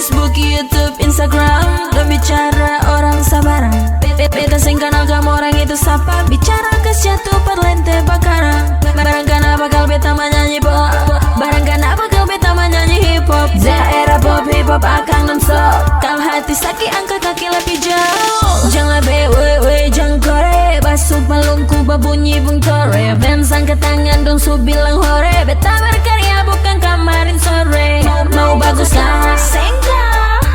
Facebook, YouTube, Instagram, dan bicara orang sabaran. Beta sing kenal kamu orang itu siapa? Bicara ke jatuh perlente bakaran. Barangkali bakal beta menyanyi pop, barangkali bakal beta menyanyi hip hop. Daerah pop hip hop akan non-stop. Kalau hati sakit angkat kaki lebih jauh. Jangan we jangan kore. Basuh palungku babunyi bung tore. Band angkat tangan dong su bilang hore. Beta berkarya bukan kamarin sore. Mau bagus kan? Sengka.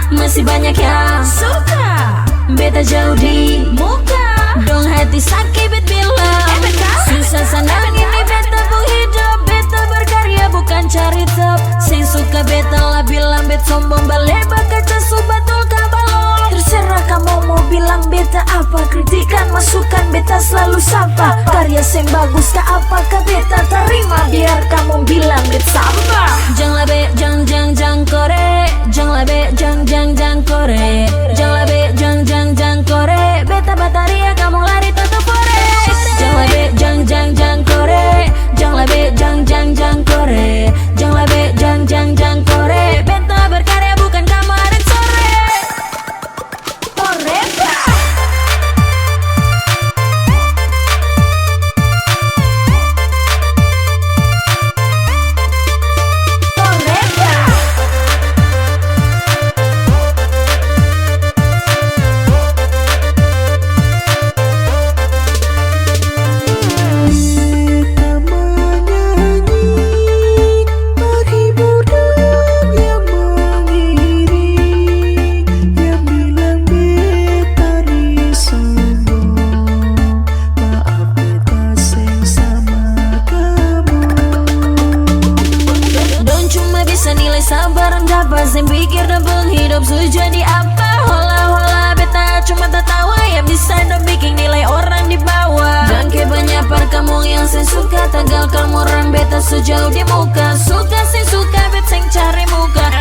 Masih banyak yang suka. Beta jauh di muka. Dong hati sakit bet bilang susah senang ini beta pun hidup. Beta berkarya bukan cari top. Sing suka beta lah bilang bet sombong. Balik kaca subatul kabalong. Terserah kamu mau bilang beta apa. Kritikan masukan beta selalu sapa. Karya sing bagus ka apakah beta terima. Biar kamu bilang bet sampah. Jangan be jang kore. Jangan be jang kore. Jangan be jang kore. Beta bataria kamu lari tutup kore. Jangan be jang kore. Jangan be jang kore. Jangan be jang kore. Beta berkarya bukan kamarin sore. Oreba. Sabaran dapat yang pikir dan penghidup sudah di apa. Hola beta cuma tertawa. Yang bisa dan bikin nilai orang di bawah. Dan kebanyakan kamu yang saya suka. Tagal kamu orang beta sejauh di muka. Suka bet sing cari muka.